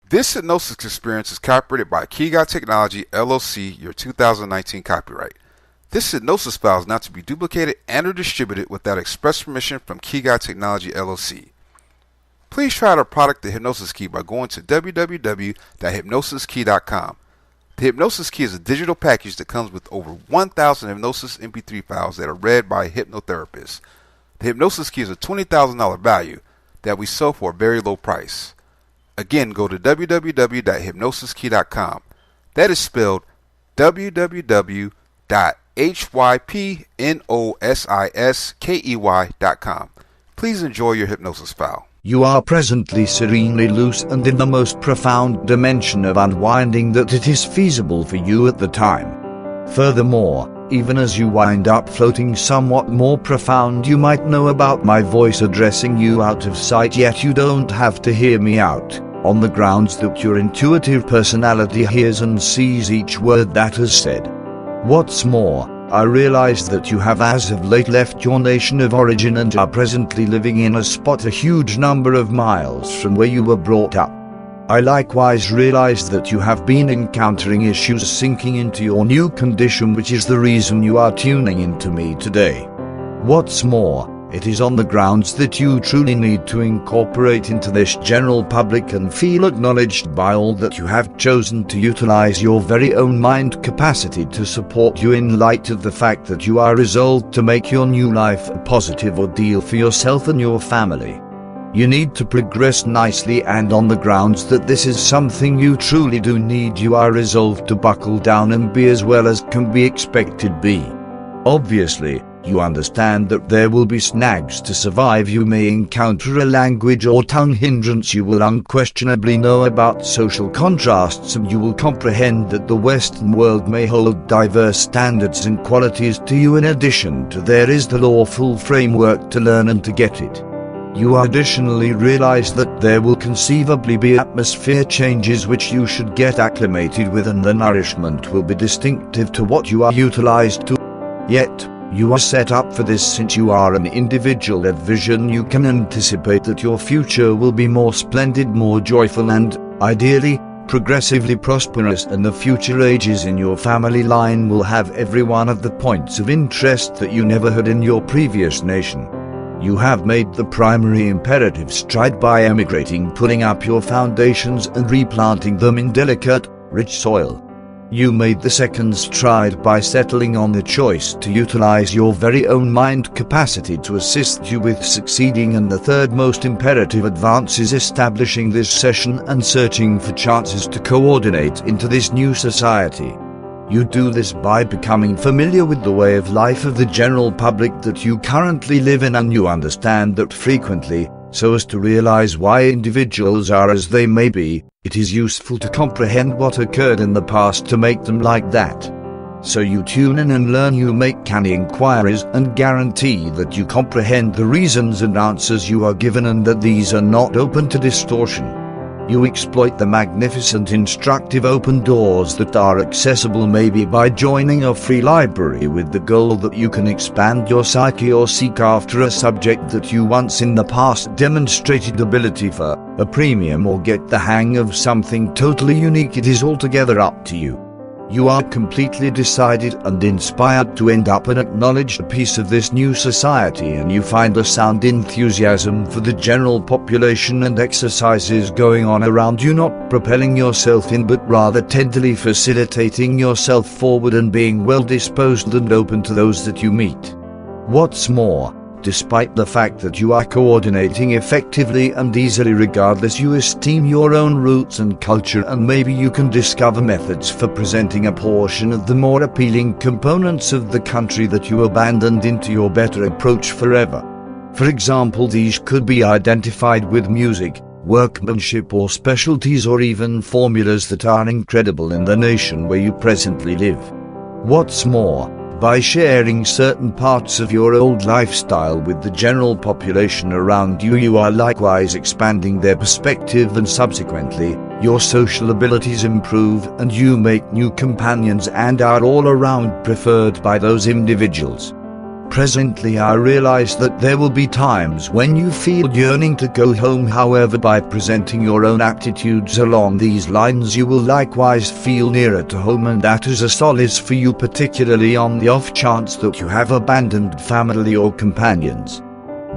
This hypnosis experience is copyrighted by Key Guy Technology LLC, your 2019 copyright. This hypnosis file is not to be duplicated and or distributed without express permission from Key Guy Technology LLC. Please try out our product, the Hypnosis Key, by going to www.hypnosiskey.com. The Hypnosis Key is a digital package that comes with over 1,000 Hypnosis Mp3 files that are read by a hypnotherapist. The Hypnosis Key is a $20,000 value that we sell for a very low price. Again, go to www.hypnosiskey.com. That is spelled www.hypnosiskey.com. Please enjoy your hypnosis file. You are presently serenely loose and in the most profound dimension of unwinding that it is feasible for you at the time. Furthermore, even as you wind up floating somewhat more profound, you might know about my voice addressing you out of sight, yet you don't have to hear me out, on the grounds that your intuitive personality hears and sees each word that is said. What's more, I realize that you have as of late left your nation of origin and are presently living in a spot a huge number of miles from where you were brought up. I likewise realize that you have been encountering issues sinking into your new condition, which is the reason you are tuning into me today. What's more, it is on the grounds that you truly need to incorporate into this general public and feel acknowledged by all that you have chosen to utilize your very own mind capacity to support you in light of the fact that you are resolved to make your new life a positive ordeal for yourself and your family. You need to progress nicely, and on the grounds that this is something you truly do need, you are resolved to buckle down and be as well as can be expected be. Obviously, you understand that there will be snags to survive. You may encounter a language or tongue hindrance. You will unquestionably know about social contrasts, and you will comprehend that the Western world may hold diverse standards and qualities to you. In addition to, there is the lawful framework to learn and to get it. You additionally realize that there will conceivably be atmosphere changes which you should get acclimated with, and the nourishment will be distinctive to what you are utilized to. Yet, you are set up for this. Since you are an individual of vision, you can anticipate that your future will be more splendid, more joyful, and, ideally, progressively prosperous, and the future ages in your family line will have every one of the points of interest that you never had in your previous nation. You have made the primary imperative stride by emigrating, pulling up your foundations and replanting them in delicate, rich soil. You made the second stride by settling on the choice to utilize your very own mind capacity to assist you with succeeding, and the third most imperative advance is establishing this session and searching for chances to coordinate into this new society. You do this by becoming familiar with the way of life of the general public that you currently live in, and you understand that frequently, so as to realize why individuals are as they may be, it is useful to comprehend what occurred in the past to make them like that. So you tune in and learn, you make canny inquiries and guarantee that you comprehend the reasons and answers you are given, and that these are not open to distortion. You exploit the magnificent instructive open doors that are accessible, maybe by joining a free library with the goal that you can expand your psyche, or seek after a subject that you once in the past demonstrated ability for a premium, or get the hang of something totally unique. It is altogether up to you. You are completely decided and inspired to end up an acknowledged piece of this new society, and you find a sound enthusiasm for the general population and exercises going on around you, not propelling yourself in but rather tenderly facilitating yourself forward and being well disposed and open to those that you meet. What's more, despite the fact that you are coordinating effectively and easily, regardless, you esteem your own roots and culture, and maybe you can discover methods for presenting a portion of the more appealing components of the country that you abandoned into your better approach forever. For example, these could be identified with music, workmanship, or specialties, or even formulas that are incredible in the nation where you presently live. What's more, by sharing certain parts of your old lifestyle with the general population around you, you are likewise expanding their perspective, and subsequently, your social abilities improve and you make new companions and are all around preferred by those individuals. Presently I realize that there will be times when you feel yearning to go home. However, by presenting your own attitudes along these lines, you will likewise feel nearer to home, and that is a solace for you, particularly on the off chance that you have abandoned family or companions.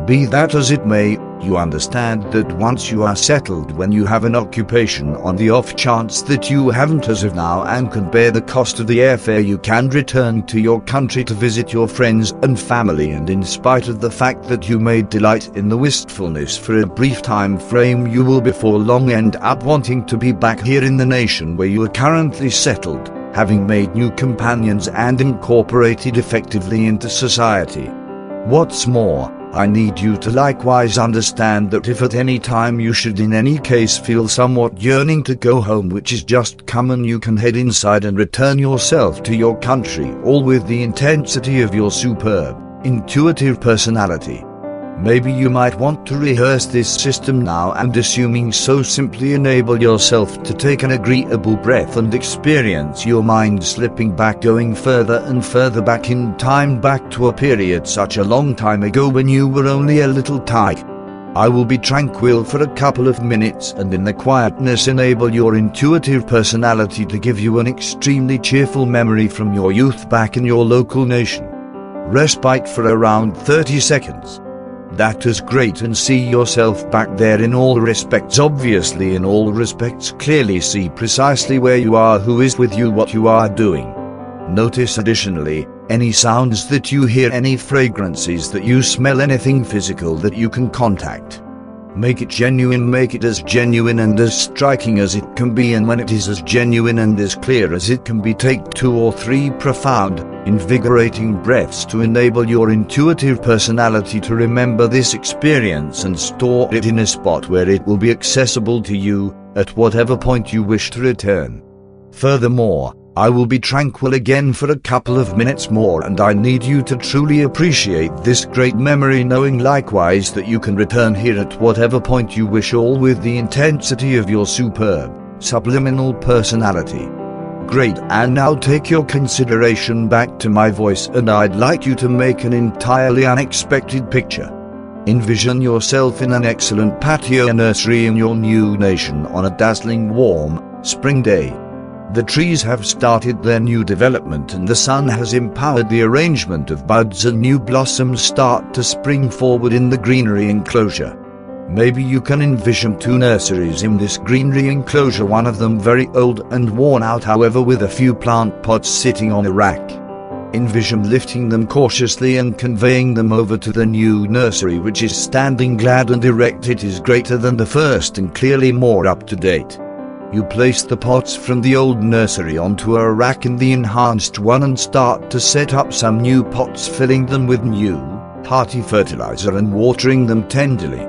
Be that as it may, you understand that once you are settled, when you have an occupation, on the off chance that you haven't as of now and can bear the cost of the airfare, you can return to your country to visit your friends and family, and in spite of the fact that you may delight in the wistfulness for a brief time frame, you will before long end up wanting to be back here in the nation where you are currently settled, having made new companions and incorporated effectively into society. What's more, I need you to likewise understand that if at any time you should in any case feel somewhat yearning to go home, which is just common, you can head inside and return yourself to your country, all with the intensity of your superb, intuitive personality. Maybe you might want to rehearse this system now, and assuming so, simply enable yourself to take an agreeable breath and experience your mind slipping back, going further and further back in time, back to a period such a long time ago when you were only a little tyke. I will be tranquil for a couple of minutes, and in the quietness enable your intuitive personality to give you an extremely cheerful memory from your youth back in your local nation. Respite for around 30 seconds. That is great, and see yourself back there in all respects, obviously in all respects, clearly see precisely where you are, who is with you, what you are doing. Notice additionally any sounds that you hear, any fragrances that you smell, anything physical that you can contact. Make it genuine, make it as genuine and as striking as it can be, and when it is as genuine and as clear as it can be, take 2 or 3 profound, invigorating breaths to enable your intuitive personality to remember this experience and store it in a spot where it will be accessible to you at whatever point you wish to return. Furthermore, I will be tranquil again for a couple of minutes more, and I need you to truly appreciate this great memory, knowing likewise that you can return here at whatever point you wish, all with the intensity of your superb, subliminal personality. Great, and now take your consideration back to my voice, and I'd like you to make an entirely unexpected picture. Envision yourself in an excellent patio nursery in your new nation on a dazzling warm, spring day. The trees have started their new development, and the sun has empowered the arrangement of buds, and new blossoms start to spring forward in the greenery enclosure. Maybe you can envision 2 nurseries in this greenery enclosure, one of them very old and worn out, however, with a few plant pots sitting on a rack. Envision lifting them cautiously and conveying them over to the new nursery, which is standing glad and erect. It is greater than the first and clearly more up to date. You place the pots from the old nursery onto a rack in the enhanced one and start to set up some new pots, filling them with new, hearty fertilizer and watering them tenderly.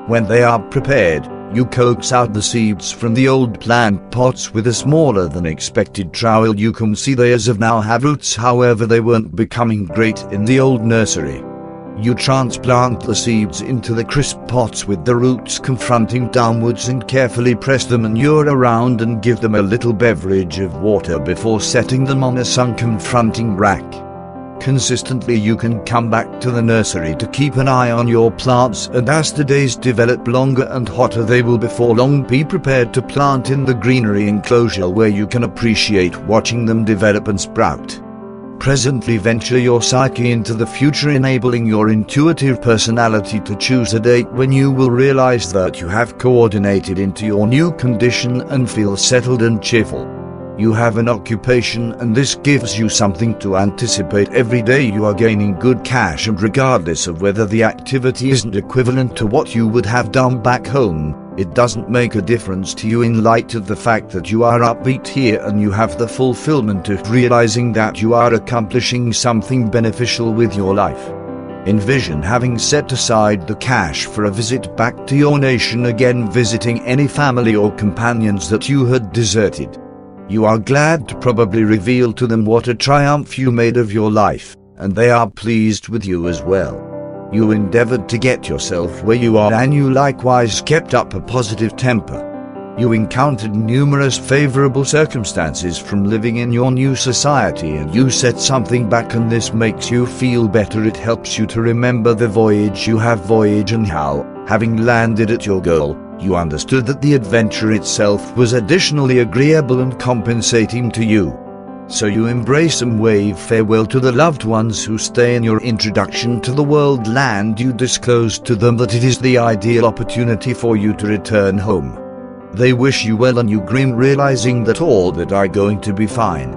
When they are prepared, you coax out the seeds from the old plant pots with a smaller than expected trowel. You can see they as of now have roots, however they weren't becoming great in the old nursery. You transplant the seeds into the crisp pots with the roots confronting downwards and carefully press them and yaw around and give them a little beverage of water before setting them on a sun confronting rack. Consistently you can come back to the nursery to keep an eye on your plants, and as the days develop longer and hotter, they will before long be prepared to plant in the greenery enclosure, where you can appreciate watching them develop and sprout. Presently venture your psyche into the future, enabling your intuitive personality to choose a date when you will realize that you have coordinated into your new condition and feel settled and cheerful. You have an occupation, and this gives you something to anticipate. Every day you are gaining good cash, and regardless of whether the activity isn't equivalent to what you would have done back home, it doesn't make a difference to you in light of the fact that you are upbeat here and you have the fulfillment of realizing that you are accomplishing something beneficial with your life. Envision having set aside the cash for a visit back to your nation, again visiting any family or companions that you had deserted. You are glad to probably reveal to them what a triumph you made of your life, and they are pleased with you as well. You endeavored to get yourself where you are, and you likewise kept up a positive temper. You encountered numerous favorable circumstances from living in your new society, and you set something back, and this makes you feel better. It helps you to remember the voyage you have voyaged and how, having landed at your goal, you understood that the adventure itself was additionally agreeable and compensating to you. So you embrace and wave farewell to the loved ones who stay. In your introduction to the world land, you disclose to them that it is the ideal opportunity for you to return home. They wish you well and you grin, realizing that all that are going to be fine.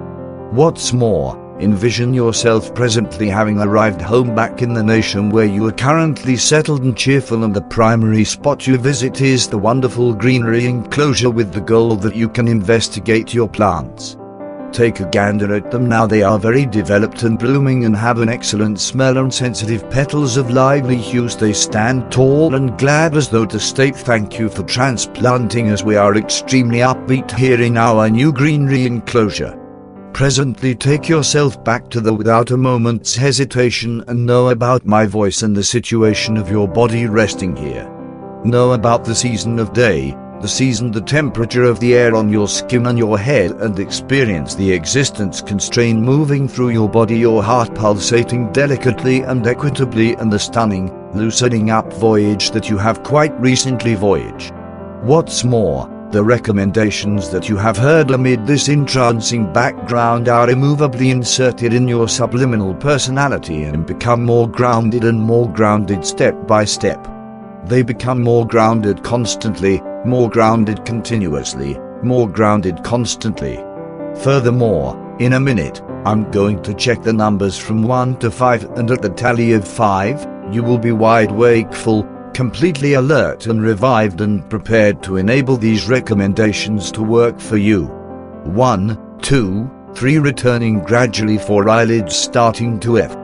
What's more, envision yourself presently having arrived home back in the nation where you are currently settled and cheerful, and the primary spot you visit is the wonderful greenery enclosure with the goal that you can investigate your plants. Take a gander at them now. They are very developed and blooming and have an excellent smell and sensitive petals of lively hues. They stand tall and glad as though to state thank you for transplanting us. We are extremely upbeat here in our new greenery enclosure. Presently take yourself back to the without a moment's hesitation and know about my voice and the situation of your body resting here. Know about the season of day, the season, the temperature of the air on your skin and your head, and experience the existence constraint moving through your body, your heart pulsating delicately and equitably, and the stunning, loosening up voyage that you have quite recently voyaged. What's more, the recommendations that you have heard amid this entrancing background are immovably inserted in your subliminal personality and become more grounded and more grounded step by step. They become more grounded constantly, more grounded continuously, more grounded constantly. Furthermore, in a minute, I'm going to check the numbers from 1 to 5, and at the tally of 5, you will be wide wakeful, completely alert and revived and prepared to enable these recommendations to work for you. 1, 2, 3, returning gradually, 4, eyelids starting to F.